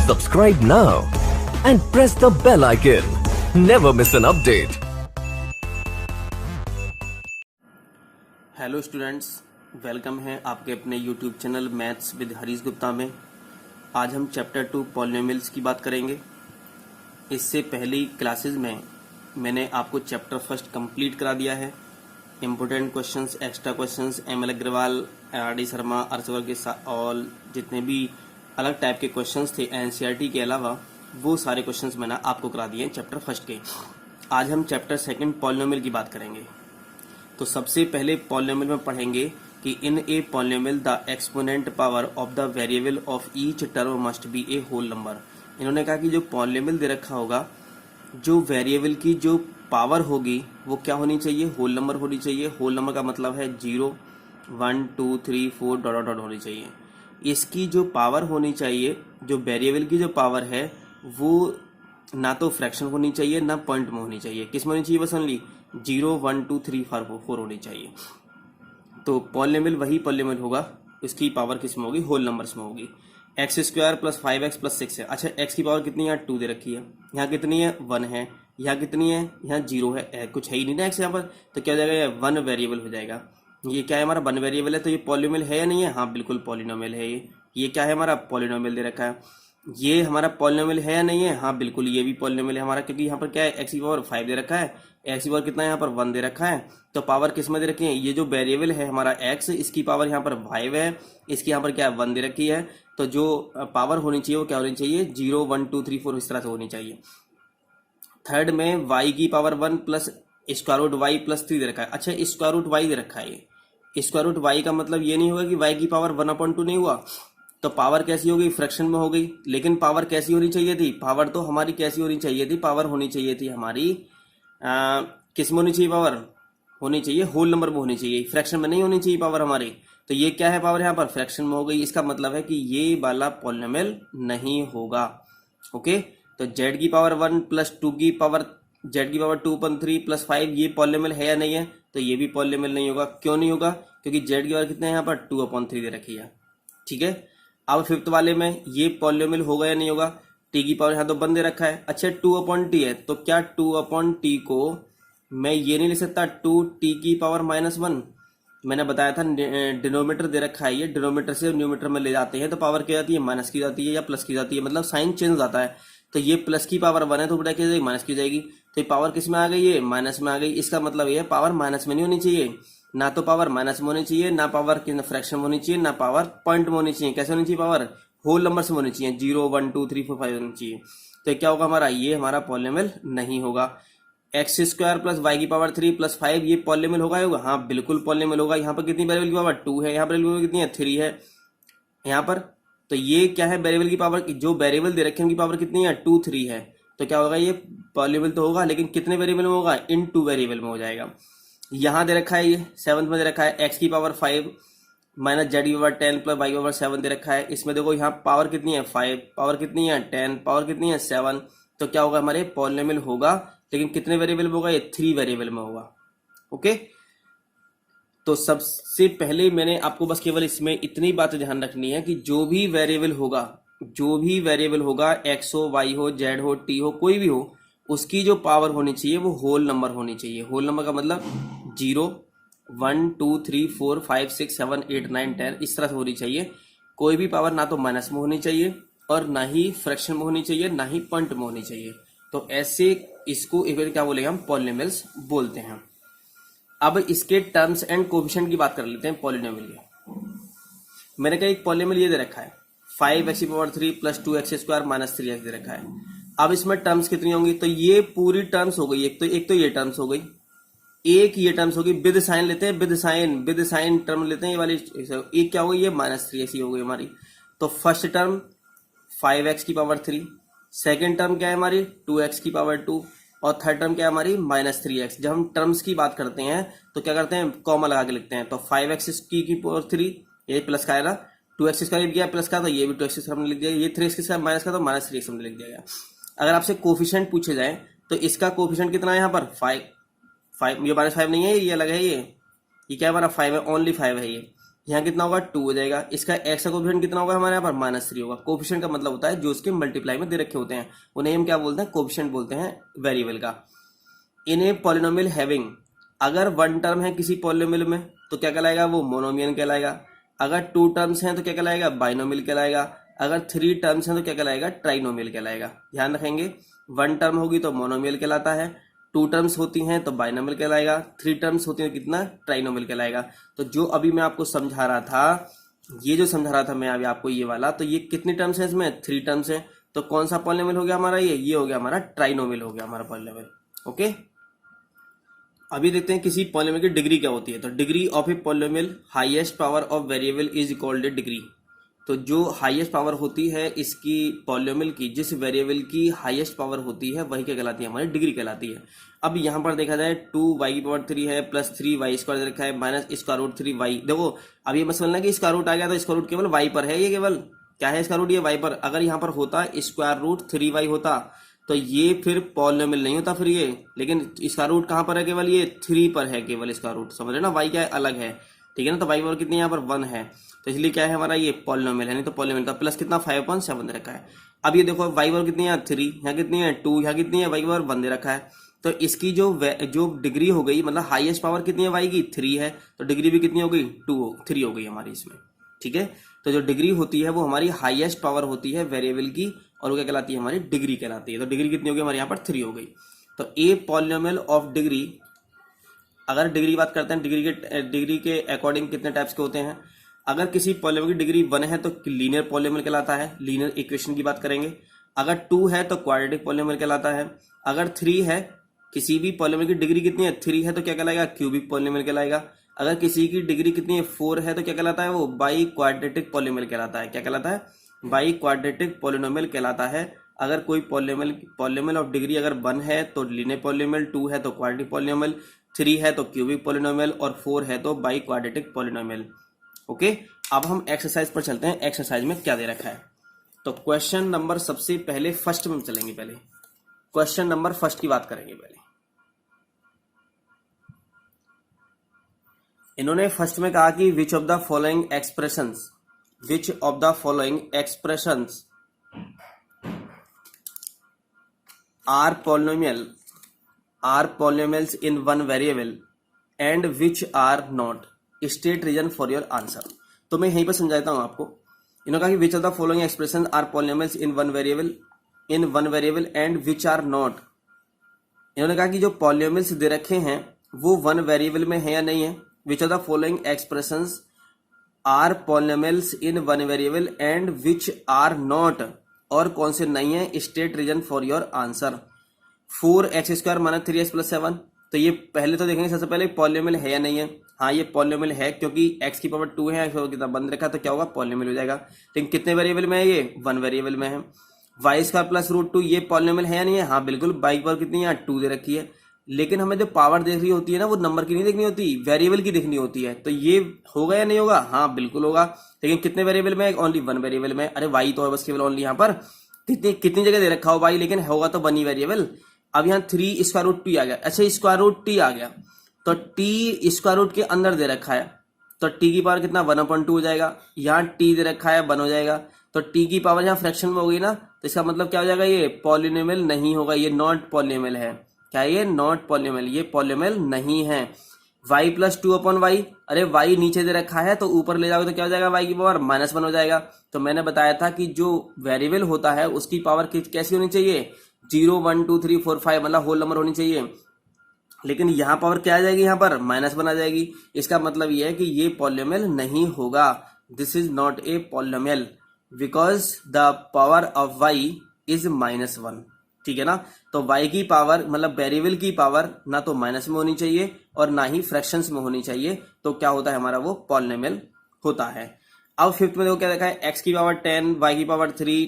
Subscribe now and press the bell icon. Never miss an update. Hello students, welcome है आपके अपने YouTube channel maths with Harish Gupta में। आज हम चैप्टर 2 पॉलिनोमियल्स की बात करेंगे। इससे पहली क्लासेस में मैंने आपको चैप्टर फर्स्ट कंप्लीट करा दिया है। Important questions, extra questions, M L. Agrawal, R D. Sharma, अर्चवर के साथ और जितने भी अलग टाइप के क्वेश्चंस थे एनसीईआरटी के अलावा, वो सारे क्वेश्चंस मैंने आपको करा दिए हैं चैप्टर फर्स्ट के। आज हम चैप्टर सेकंड पॉलिनोमियल की बात करेंगे। तो सबसे पहले पॉलिनोमियल में पढ़ेंगे कि in a polynomial the exponent power of the variable of each term must be a whole number. इन्होंने कहा कि जो पॉलिनोमियल दे रखा होगा, जो वेरिएबल की जो पावर होगी वो क्या होनी चाहिए, होल नंबर होनी चाहिए। होल नंबर का मतलब है 0, 1, 2, 3, 4 डॉट डॉट होनी चाहिए। इसकी जो पावर होनी चाहिए, जो वेरिएबल की जो पावर है, वो ना तो फ्रैक्शन होनी चाहिए ना पॉइंट में होनी चाहिए। किस में होनी चाहिए? बस ओनली 0, 1, 2, 3, 4 होनी चाहिए। तो पॉलिनोमियल वही पॉलिनोमियल होगा, इसकी पावर किस में होगी? होल नंबर्स में होगी। X square plus 5x plus 6 है। अच्छा, एक्स की पावर कितनी है? यहाँ 2 दे रखी है। यहाँ कितनी है? 1 है। यहाँ कितनी है? यहाँ 0 है। कुछ है ही नहीं ना एक्स यहाँ पर, तो क्या हो जाएगा? ये 1 वेरिएबल हो जाएगा। ये क्या है? हमारा 1 वेरिएबल है, तो ये पॉलिनोमियल है या नहीं है? हाँ, बिल्कुल पॉलिनोमियल है। ये क्या है? हमारा पॉलिनोमियल दे रखा है। ये हमारा पॉलिनोमियल है या नहीं है? हाँ, बिल्कुल ये भी पॉलिनोमियल है हमारा, क्योंकि यहाँ पर क्या है? एक्स की पावर 5 दे रखा है, एक्स की पावर कितना है? यहाँ पर 1 दे रखा है। तो पावर किस में दे रखी है? ये जो वेरिएबल है हमारा एक्स, इसकी पावर यहाँ पर 5 है, इसकी यहाँ पर क्या है? 1 दे रखी है। तो जो पावर होनी चाहिए वो क्या होनी चाहिए? 0, 1, 2, 3, 4 इस तरह से होनी चाहिए। थर्ड में y की power 1 plus square root Y plus 3 दे रखा है। अच्छा, स्क्वायर रूट वाई दे रखा है। ये स्क्वायर रूट वाई का मतलब ये नहीं होगा कि y की पावर 1/2 नहीं हुआ। तो पावर कैसी हो गई? फ्रैक्शन में हो गई। लेकिन पावर कैसी होनी चाहिए थी? पावर तो हमारी कैसी होनी चाहिए थी? पावर होनी चाहिए थी हमारी किस में होनी चाहिए? पावर होनी चाहिए होल नंबर में होनी चाहिए, फ्रैक्शन में नहीं होनी चाहिए पावर हमारी। तो ये क्या है? पावर यहाँ पर फ्रैक्शन में हो गई। इसका मतलब है कि ये वाला पॉलिनोमियल नहीं होगा। ओके, तो z की पावर 1 प्लस 2 की पावर z की पावर 2/3 प्लस 5 ये पॉलिनोमियल है या नहीं है? तो ये भी पॉलिनोमियल नहीं होगा। क्यों नहीं होगा? क्योंकि z की पावर कितने हैं यहाँ पर? 2/3 दे रखी है। ठीक है, अब फिफ्थ वाले में ये पॉलिनोमियल होगा या नहीं होगा? t की पावर यहाँ तो 1 दे रखा है। अच्छा, 2/t है, तो क्या 2/t को मैं ये नहीं लिख सकता 2t की पावर -1? मैंने बताया था डिनोमीटर दे रखा है, ये डिनोमीटर से न्यूमीटर में ले जाते हैं तो पावर क्या जाती है? माइनस की जाती है या प्लस की जाती है, मतलब साइन चेंज आता है। तो ये प्लस की पावर 1 है तो बेटा क्या जाएगी? माइनस की जाएगी। तो ये पावर किस में आ गई? ये माइनस में आ गई। इसका मतलब ये पावर माइनस में नहीं होनी चाहिए, ना तो पावर माइनस में होनी चाहिए, ना पावर फ्रैक्शन में होनी चाहिए, ना पावर पॉइंट में होनी चाहिए। कैसे होनी चाहिए? पावर होल नंबर से होनी चाहिए, 0, 1, 2, 3, 4, 5 होनी चाहिए। तो क्या होगा हमारा? ये हमारा पॉलिनोमियल नहीं होगा। एक्स स्क्वायर प्लस वाई की पावर 3 प्लस 5 ये पॉलिनोमियल होगा? हाँ, बिल्कुल पॉलिनोमियल होगा। यहाँ पर कितनी वेरिएबल की पावर? 2 है। यहाँ पर कितनी है? 3 है यहाँ पर। तो ये क्या है? वेरिएबल की पावर, जो वेरिएबल दे रखे हैं उनकी पावर कितनी है? 2, 3 है। तो क्या होगा? ये पॉलिनोमियल तो होगा, लेकिन कितने वेरिएबल में होगा? इन 2 वेरिएबल में हो जाएगा। यहाँ दे रखा है, ये 7th में दे रखा है, एक्स की पावर 5 माइनस जेड की पावर 10 प्लस वाई की पावर 7 दे रखा है। इसमें देखो यहाँ पावर कितनी है? 5, पावर कितनी है? 10, पावर कितनी है? 7। तो क्या होगा? हमारे पॉलिनोमियल होगा, लेकिन कितने वेरिएबल में होगा? ये 3 वेरिएबल में होगा। ओके, तो सबसे पहले मैंने आपको बस केवल इसमें इतनी बात ध्यान रखनी है कि जो भी वेरिएबल होगा, एक्स हो, वाई हो, जेड हो, टी हो, कोई भी हो, उसकी जो पावर होनी चाहिए वो होल नंबर होनी चाहिए। होल नंबर का मतलब 0, 1, 2, 3, 4, 5, 6, 7, 8, 9, 10 इस तरह से होनी चाहिए। कोई भी पावर ना तो माइनस में होनी चाहिए और ना ही फ्रैक्शन में होनी चाहिए, ना ही पॉइंट में होनी चाहिए। तो ऐसे इसको एक बार क्या बोलेंगे? हम पॉलिनोमियल्स बोलते हैं। अब इसके टर्म्स एंड कोएफिशिएंट की बात कर लेते हैं पॉलिनोमियल की। मैंने कहा एक पॉलिनोमियल ये दे रखा है 5x की power 3 plus 2x square minus 3x दे रखा है। अब इसमें टर्म्स कितनी होंगी? तो ये पूरी टर्म्स हो गई। एक तो ये टर्म्स हो गई, एक ये टर्म्स होगी। विद साइन लेते हैं, विद साइन टर्म लेते हैं। ये वाली एक क्या हो गई? ये -3x हो गई हमारी। तो फर्स्ट टर्म 5x की पावर 3, सेकेंड टर्म क्या है हमारी? 2x की पावर 2, और थर्ड टर्म क्या है हमारी? -3x। जब हम टर्म्स की बात करते हैं तो क्या करते हैं? कॉमा लगा के लिखते हैं। तो 5x की पावर 3 ये प्लस का है ना, 2x स्क्वायर गया प्लस का, तो ये भी 2x स्क्वायर हमने लिख दिया। ये 3x स्क्वायर माइनस का, तो -3x हमने लिख दिया गया। अगर आपसे कोफिशिएंट पूछे जाए तो इसका कोफिशिएंट कितना है यहाँ पर? 5। ये -5 नहीं है, ये अलग है। ये क्या है हमारा? 5 है, ओनली 5 है ये। यहाँ कितना होगा 2 हो जाएगा। इसका x का कोफिशिएंट कितना होगा हमारे यहाँ पर -3 होगा। कोफिशिएंट का मतलब होता है जो उसके मल्टीप्लाई में दे रखे होते हैं, उन्हें हम क्या बोलते हैं, कोफिशिएंट बोलते हैं वेरिएबल का। इन ए पॉलिनोमियल हैविंग, अगर 1 टर्म है किसी पॉलिनोमियल में तो क्या कहलाएगा, वो मोनोमियल कहलाएगा। अगर 2 टर्म्स हैं तो क्या कहलाएगा, बाइनोमियल कहलाएगा। अगर 3 टर्म्स हैं तो क्या कहलाएगा, ट्राइनोमियल कहलाएगा। ध्यान रखेंगे, 1 टर्म होगी तो मोनोमियल कहलाता है, 2 टर्म्स होती हैं तो बाइनोमियल कहलाएगा, 3 टर्म्स होती हैं तो कितना, ट्राइनोमियल कहलाएगा। तो जो अभी मैं आपको समझा रहा था, ये जो समझा रहा था मैं अभी आपको ये वाला, तो ये कितनी टर्म्स है इसमें, 3 टर्म्स है। तो कौन सा पॉलिनोमियल हो गया हमारा, ये हो गया हमारा ट्राइनोमियल हो गया हमारा पॉलिनोमियल। ओके, अभी देखते हैं किसी पॉलिनोमियल की डिग्री क्या होती है। तो degree of a polynomial highest power of variable is called a degree. तो जो हाईएस्ट पावर होती है इसकी पॉलिनोमियल की, जिस वेरिएबल की हाईएस्ट पावर होती है वही क्या कहलाती है, हमारी डिग्री कहलाती है। अब यहाँ पर देखा जाए 2y⁻3 है प्लस 3y² दे रखा है माइनस √3y। देखो अब ये मत समझना कि स्क्वायर रूट आ गया तो स्क्वायर रूट केवल y पर है, ये केवल क्या है, स्क्वायर रूट ये y पर। अगर यहाँ पर होता √3y होता तो ये फिर पॉलिनोमियल नहीं होता फिर ये, लेकिन स्क्वायर रूट कहाँ पर है, केवल ये 3 पर है केवल स्क्वायर रूट, समझ रहे ना, y क्या है, अलग है, ठीक है ना। तो y पर कितनी यहाँ पर 1 है, तो इसलिए क्या है हमारा ये पॉलिनोमियल है, नहीं तो पॉलिनोमियल का प्लस कितना 5.7 दे रखा है। अब ये देखो y पर कितनी है 3, यहाँ कितनी है 2, यहाँ कितनी है y पर 1 दे रखा है। तो इसकी जो डिग्री हो गई, मतलब हाईएस्ट पावर कितनी है y की, 3 है, तो डिग्री भी कितनी हो गई, 3 हो गई हमारी इसमें, ठीक है। तो जो डिग्री होती है वो हमारी हाईएस्ट पावर होती है वेरिएबल की, और वो क्या कहलाती है, हमारी डिग्री कहलाती है। तो डिग्री कितनी होगी हमारे यहाँ पर 3 हो गई। तो ए पॉलिनोमियल ऑफ डिग्री, अगर डिग्री की बात करते हैं, डिग्री के अकॉर्डिंग कितने टाइप्स के होते हैं। अगर किसी पॉलिनोमियल की डिग्री 1 है तो लीनियर पॉलिनोमियल कहलाता है, लीनियर इक्वेशन की बात करेंगे। अगर 2 है तो क्वाड्रेटिक पॉलिनोमियल कहलाता है। अगर 3 है, किसी भी पॉलिनोमियल की डिग्री कितनी है 3 है तो क्या कहलाएगा, क्यूबिक पॉलिनोमियल कहलाएगा। अगर किसी की डिग्री कितनी है 4 है तो क्या कहलाता है, वो बाई क्वाड्रेटिक पॉलिनोमियल कहलाता है। क्या कहलाता है, बाई क्वाड्रेटिक पॉलिनोमियल कहलाता है। अगर कोई पॉलिनोमियल ऑफ डिग्री अगर 1 है तो लीनियर पॉलिनोमियल, 2 है तो क्वाड्रेटिक पॉलिनोमियल, 3 है तो क्यूबिक पॉलिनोमियल और 4 है तो बाई क्वाड्रेटिक पॉलिनोमियल। ओके, अब हम एक्सरसाइज पर चलते हैं। एक्सरसाइज में क्या दे रखा है, तो क्वेश्चन नंबर सबसे पहले फर्स्ट में चलेंगे। पहले क्वेश्चन नंबर फर्स्ट की बात करेंगे। पहले इन्होंने फर्स्ट में कहा कि which of the following expressions are polynomials in one variable and which are not, state reason for your answer। तो मैं यहीं पर समझाता हूं आपको। इन्होंने कहा कि which of the following expression are polynomials in one variable and which are not। इन्होंने कहा कि जो पॉलिनोमियल्स दे रखे हैं वो 1 वेरिएबल में है या नहीं है। Which of the following expressions are polynomials in one variable and which are not, और कौन से नहीं है, state reason for your answer. 4x² - 3x + 7, तो ये पहले तो देखेंगे सबसे पहले पॉलिनोमियल है या नहीं है। हाँ ये पॉलिनोमियल है, क्योंकि x की पावर 2 है, कितना बंद रखा तो क्या होगा, पॉलिनोमियल हो जाएगा। लेकिन कितने वेरिएबल में है, ये 1 वेरिएबल में है। y² + √2 ये पॉलिनोमियल है या नहीं है, हाँ बिल्कुल। बाई पावर कितनी है, 2 दे रखी है। लेकिन हमें जो पावर देख रही होती है ना, वो नंबर की नहीं देखनी होती, वेरिएबल की देखनी होती है। तो ये होगा या नहीं होगा, हाँ बिल्कुल होगा। लेकिन कितने वेरिएबल में, ओनली 1 वेरिएबल में। अरे y तो है बस केवल ओनली, यहाँ पर कितनी जगह दे रखा हो y, लेकिन होगा तो 1 ही वेरिएबल। अब यहाँ 3√t आ गया। अच्छा √t आ गया तो t स्क्वायर रूट के अंदर दे रखा है, तो t की पावर कितना 1/2 हो जाएगा। यहाँ t दे रखा है 1 हो जाएगा, तो t की पावर यहाँ फ्रैक्शन में हो गई ना, तो इसका मतलब क्या हो जाएगा, ये पॉलिनोमियल नहीं होगा, ये नॉट पॉलिनोमियल है। क्या ये नॉट पॉलिनोमियल, ये पॉलिनोमियल नहीं है। y + 2/y, अरे y नीचे दे रखा है तो ऊपर ले जाओगे तो क्या हो जाएगा, y की पावर -1 हो जाएगा। तो मैंने बताया था कि जो वेरिएबल होता है उसकी पावर कैसी होनी चाहिए, 0 1 2 3 4 5 मतलब होल नंबर होनी चाहिए। लेकिन यहाँ पावर क्या आ जाएगी, यहाँ पर -1 आ जाएगी। इसका मतलब ये है कि ये पॉलिनोमियल नहीं होगा। This is not a polynomial because the power of y is -1, ठीक है ना। तो y की पावर मतलब वेरिएबल की पावर ना तो माइनस में होनी चाहिए और ना ही फ्रैक्शंस में होनी चाहिए। तो क्या होता है हमारा, वो पॉलिनोमियल होता है। अब फिफ्थ में देखो क्या देखा है, x की पावर 10, y की पावर 3,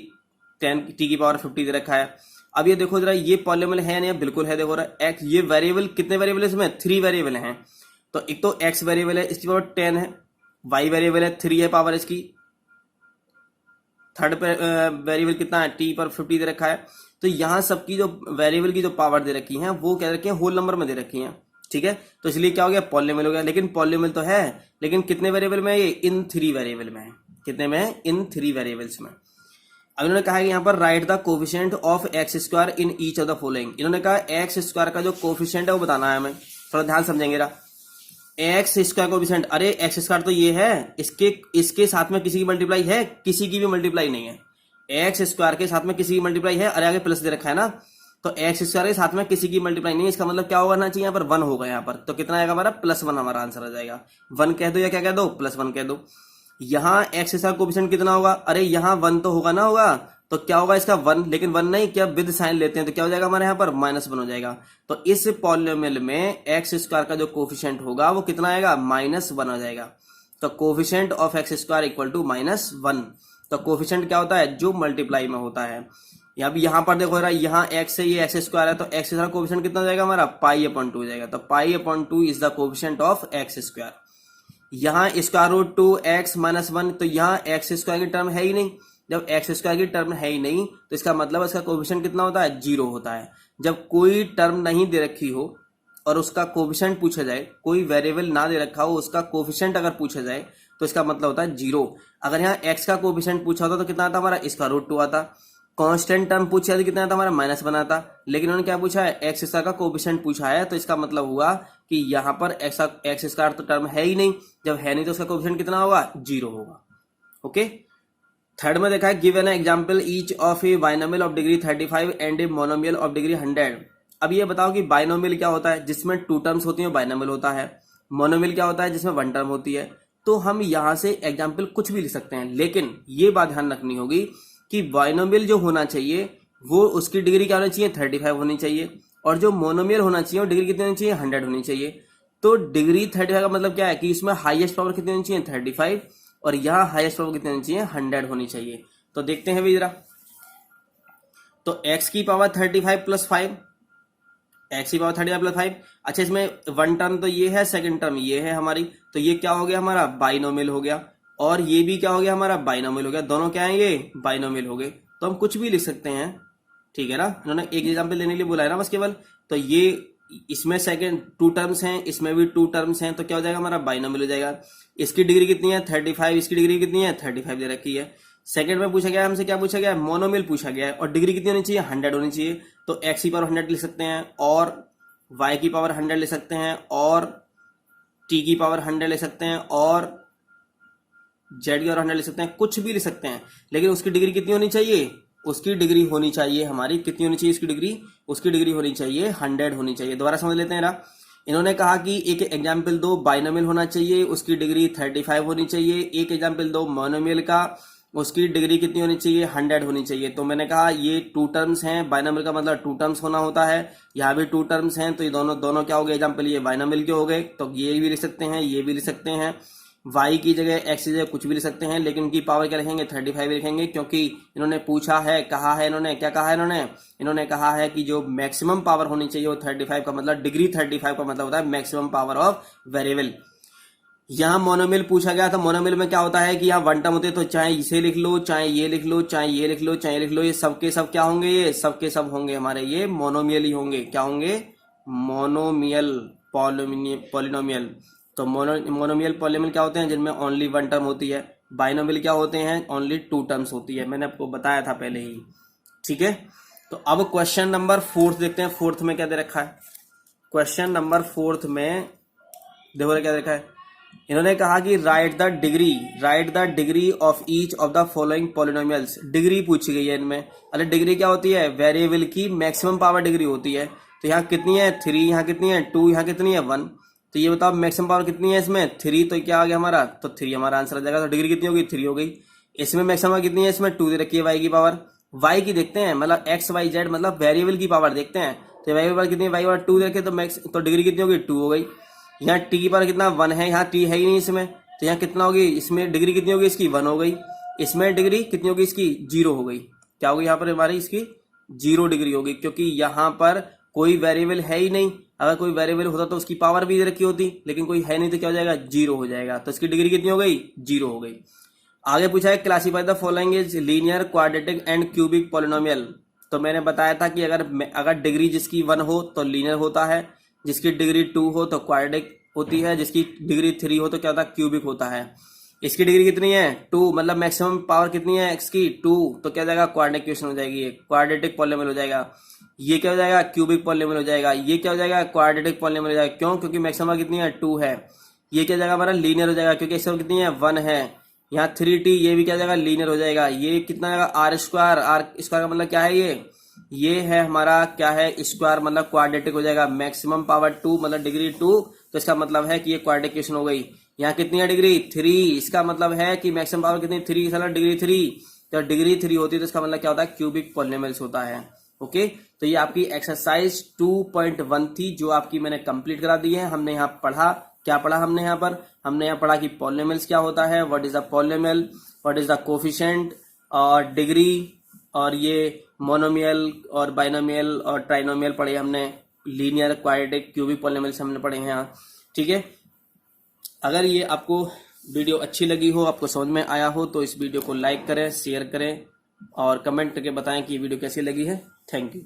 10 t की पावर 50 दे रखा है। अब ये देखो जरा, ये पॉलिनोमियल है नहीं, बिल्कुल है। देखो रहा x, ये वेरिएबल कितने वेरिएबल है इसमें, 3 वेरिएबल हैं। तो एक तो x वेरिएबल है, इसकी पावर 10 है, y वेरिएबल है 3 है पावर इसकी, थर्ड वेरिएबल कितना है, t पर 50 दे रखा है। तो यहाँ सबकी जो वेरिएबल की जो पावर दे रखी है वो क्या रखी है, होल नंबर में दे रखी है। ठीक है, तो इसलिए क्या हो गया, पॉलिनोमियल हो गया। लेकिन पॉलिनोमियल तो है, लेकिन कितने वेरिएबल में है ये, इन 3 वेरिएबल में है। कितने में है, इन 3 वेरिएबल्स में। अब इन्होंने कहा है यहाँ पर right the coefficient of X square in each of the following. इन्होंने कहा एक्स स्क्वायर का जो कोफिशिएंट है वो बताना है हमें। थोड़ा ध्यान समझेंगे ना, एक्स स्क्वायर कोफिशिएंट, अरे एक्स स्क्वायर तो ये है, इसके साथ में किसी की मल्टीप्लाई है, किसी की भी मल्टीप्लाई नहीं है। एक्स स्क्वायर के साथ में किसी की मल्टीप्लाई है, अरे आगे प्लस दे रखा है ना, तो एक्स स्क्वायर के साथ में किसी की मल्टीप्लाई नहीं है, इसका मतलब क्या होना चाहिए, यहाँ पर 1 होगा। यहाँ पर तो कितना आएगा हमारा, +1 हमारा आंसर आ जाएगा। 1 कह दो या क्या कह दो, +1 कह दो। यहाँ एक्स स्क्वायर कोफिशिएंट कितना होगा, अरे यहाँ 1 तो होगा ना, होगा तो क्या होगा इसका 1, लेकिन 1 नहीं, क्या विद साइन लेते हैं तो क्या हो जाएगा हमारे यहाँ पर, -1 हो जाएगा। तो इस पॉलिनोमियल में एक्स स्क्वायर का जो कोफिशिएंट होगा वो कितना आएगा, -1 हो जाएगा। तो coefficient of X square equal to -1। तो कोफिशिएंट क्या होता है, जो मल्टीप्लाई में होता है। यहाँ पर देखो रहा, यहाँ एक्स से ये एक्स स्क्वायर है, तो एक्स स्क्वायर कोफिशिएंट कितना हो जाएगा हमारा, π/2 हो जाएगा। तो π/2 is the coefficient of X square. यहाँ √2x-1, तो यहाँ एक्स स्क्वायर की टर्म है ही नहीं। जब एक्स स्क्वायर की टर्म है ही नहीं तो इसका मतलब इसका कोफिशिएंट कितना होता है, 0 होता है। जब कोई टर्म नहीं दे रखी हो और उसका कोफिशिएंट पूछा जाए, कोई वेरिएबल ना दे रखा हो, उसका कोफिशिएंट अगर पूछा जाए तो इसका मतलब होता है 0। अगर यहाँ x का कोफिशिएंट पूछा होता तो कितना आता हमारा, इसका √2 आता। कांस्टेंट टर्म पूछा तो कितना आता हमारा, -1 आता। लेकिन उन्होंने क्या पूछा है, एक्स स्क्वायर का कोफिशिएंट पूछा है, तो इसका मतलब हुआ कि यहाँ पर एक्स स्क्वायर तो टर्म है ही नहीं। जब है नहीं तो उसका कोफिशिएंट कितना होगा, 0 होगा। ओके, थर्ड में देखा है, give an example each of A binomial of degree 35 and a monomial of degree 100। अब ये बताओ कि बाइनोमियल क्या होता है, जिसमें 2 टर्म्स होती है, बाइनोमियल होता है। मोनोमियल क्या होता है, जिसमें 1 टर्म होती है। तो हम यहां से एग्जाम्पल कुछ भी लिख सकते हैं, लेकिन ये बात ध्यान रखनी होगी कि बाइनोमियल जो होना चाहिए वो उसकी डिग्री क्या होनी चाहिए, 35 होनी चाहिए। और जो मोनोमियल होना चाहिए वो डिग्री कितनी होनी चाहिए, 100 होनी चाहिए। तो डिग्री 35 का मतलब क्या है कि इसमें हाईएस्ट पावर कितनी होनी चाहिए, 35, और यहाँ हाईएस्ट पावर कितनी होनी चाहिए, 100 होनी चाहिए। तो देखते हैं भी जरा, तो x की पावर 35 + 5, x की पावर 35 + 5। अच्छा, इसमें 1 टर्म तो ये है, सेकंड टर्म ये है हमारी, तो ये क्या हो गया हमारा, बाइनोमियल हो गया। और ये भी क्या हो गया हमारा, बाइनोमियल हो गया। दोनों क्या है, ये बाइनोमियल हो गए। तो हम कुछ भी लिख सकते हैं, ठीक है ना। इन्होंने एक एग्जाम्पल देने के लिए बोला है ना बस केवल। तो ये इसमें सेकंड 2 टर्म्स हैं, इसमें भी 2 टर्म्स हैं, तो क्या हो जाएगा हमारा, बाइनोमियल हो जाएगा। इसकी डिग्री कितनी है, 35, इसकी डिग्री कितनी है, 35 दे रखी है। सेकंड में पूछा गया हमसे, क्या पूछा गया है, मोनोमियल पूछा गया है, और डिग्री कितनी होनी चाहिए, 100 होनी चाहिए। तो x की पावर 100 लिख सकते हैं, और y की पावर 100 ले सकते हैं, और t की पावर 100 ले सकते हैं, और z की पावर 100 ले सकते हैं, कुछ भी ले सकते हैं। लेकिन उसकी डिग्री कितनी होनी चाहिए, उसकी डिग्री होनी चाहिए हमारी, कितनी होनी चाहिए इसकी डिग्री, उसकी डिग्री होनी चाहिए 100 होनी चाहिए। दोबारा समझ लेते हैं ना। इन्होंने कहा कि एक एग्जाम्पल दो बाइनोमियल होना चाहिए, उसकी डिग्री 35 होनी चाहिए। एक एग्जाम्पल दो मोनोमियल का, उसकी डिग्री कितनी होनी चाहिए, 100 होनी चाहिए। तो मैंने कहा ये 2 टर्म्स हैं, बाइनोमियल का मतलब 2 टर्म्स होना होता है। यहाँ भी 2 टर्म्स हैं, तो ये दोनों क्या हो गए एग्जाम्पल, ये बाइनोमियल के हो गए। तो ये भी लिख सकते हैं, ये भी लिख सकते हैं। y की जगह x की जगह कुछ भी लिख सकते हैं, लेकिन इनकी पावर क्या लिखेंगे, 35 लिखेंगे, क्योंकि इन्होंने पूछा है, कहा है इन्होंने, क्या कहा है इन्होंने कहा है कि जो मैक्सिमम पावर होनी चाहिए वो 35 का मतलब डिग्री 35 का मतलब होता है मैक्सिमम पावर ऑफ वेरिएबल। यहाँ मोनोमियल पूछा गया, तो मोनोमियल में क्या होता है कि यहाँ 1 टर्म होते हैं, तो चाहे इसे लिख लो, चाहे ये लिख लो, चाहे ये लिख लो, चाहे ये लिख लो, ये सबके सब क्या होंगे, ये सबके सब होंगे हमारे, ये मोनोमियल ही होंगे। क्या होंगे, मोनोमियल, पॉलिनोमियल। तो मोनोमियल पॉलिनोमियल क्या होते हैं, जिनमें ओनली 1 टर्म होती है। बाइनोमियल क्या होते हैं, ओनली 2 टर्म्स होती है, मैंने आपको बताया था पहले ही, ठीक है। तो अब क्वेश्चन नंबर 4 देखते हैं। 4th में क्या दे रखा है, क्वेश्चन नंबर 4th में देखो क्या दे रखा है। इन्होंने कहा कि right the degree of each of the following polynomials. Degree पूछी गई है इनमें। अरे डिग्री क्या होती है, वेरिएबल की मैक्सिमम पावर डिग्री होती है। तो यहाँ कितनी है, 3, यहाँ कितनी है 2, यहाँ कितनी है 1। तो ये बताओ मैक्सिमम पावर कितनी है इसमें, 3। तो क्या आ गया हमारा, तो 3 हमारा आंसर आ जाएगा। तो डिग्री कितनी होगी, 3 हो गई। इसमें मैक्सिमम कितनी है, इसमें 2 दे रखी है y की पावर। y की देखते हैं, मतलब x y z मतलब वेरिएबल की पावर देखते हैं। तो वेरिएबल पावर कितनी है, y पावर 2 दे रखे, तो डिग्री कितनी होगी, 2 हो गई। यहाँ t की पावर कितना, 1 है, यहाँ t है ही नहीं इसमें, तो यहाँ कितना होगी, इसमें डिग्री कितनी होगी इसकी, 1 हो गई। इसमें डिग्री कितनी होगी इसकी, 0 हो गई। क्या होगी यहाँ पर हमारी, इसकी 0 डिग्री होगी, क्योंकि यहाँ पर कोई वेरिएबल है ही नहीं। अगर कोई वेरिएबल होता तो उसकी पावर भी दे रखी होती, लेकिन कोई है नहीं, तो क्या हो जाएगा, 0 हो जाएगा। तो इसकी डिग्री कितनी हो गई, 0 हो गई। आगे पूछा है classify the following is linear, quadratic and cubic polynomial. तो मैंने बताया था कि अगर डिग्री जिसकी 1 हो तो लीनियर होता है, जिसकी डिग्री 2 हो तो क्वाड्रेटिक होती है, जिसकी डिग्री 3 हो तो क्या होता है, क्यूबिक होता है। इसकी डिग्री कितनी है, 2, मतलब मैक्सिमम पावर कितनी है x की, 2, तो क्या हो जाएगा, क्वाड्रेटिक इक्वेशन हो जाएगी, ये क्वाड्रेटिक पॉलीनोमियल हो जाएगा। ये क्या हो जाएगा, क्यूबिक पॉलीनोमियल हो जाएगा। ये क्या हो जाएगा, क्वाड्रेटिक पॉलीनोमियल हो जाएगा। क्यों, क्योंकि मैक्सिमम कितनी है, 2 है। ये क्या हो जाएगा हमारा, लीनियर हो जाएगा, क्योंकि एक्स कितनी है, 1 है। यहाँ 3t, ये भी क्या हो जाएगा, लीनियर हो जाएगा। ये कितना आएगा, r स्क्वायर। r स्क्वायर का मतलब क्या है, ये है हमारा क्या है, स्क्वायर, मतलब क्वाड्रेटिक हो जाएगा। मैक्सिमम पावर 2 मतलब डिग्री 2, तो इसका मतलब है कि ये क्वाड्रेटिक इक्वेशन हो गई। यहाँ कितनी है, डिग्री 3, इसका मतलब है कि मैक्सिमम पावर कितनी, 3, इसका डिग्री 3, तो डिग्री 3 होती है तो इसका मतलब क्या होता है, क्यूबिक पॉलीनोमियल्स होता है। ओके, तो ये आपकी एक्सरसाइज 2.1 थी, जो आपकी मैंने कंप्लीट करा दी है। हमने यहाँ पढ़ा, क्या पढ़ा हमने यहाँ पर, हमने यहाँ पढ़ा कि पॉलीनोमियल्स क्या होता है, what is the polynomial, what is the coefficient, और डिग्री, और ये मोनोमियल और बाइनोमियल और ट्राइनोमियल पढ़े हमने, लीनियर, क्वाड्रेटिक, क्यूबिक पॉलीनोमियल्स हमने पढ़े हैं यहाँ। ठीक है, अगर ये आपको वीडियो अच्छी लगी हो, आपको समझ में आया हो, तो इस वीडियो को लाइक करें, शेयर करें और कमेंट करके बताएं कि ये वीडियो कैसी लगी है। Thank you.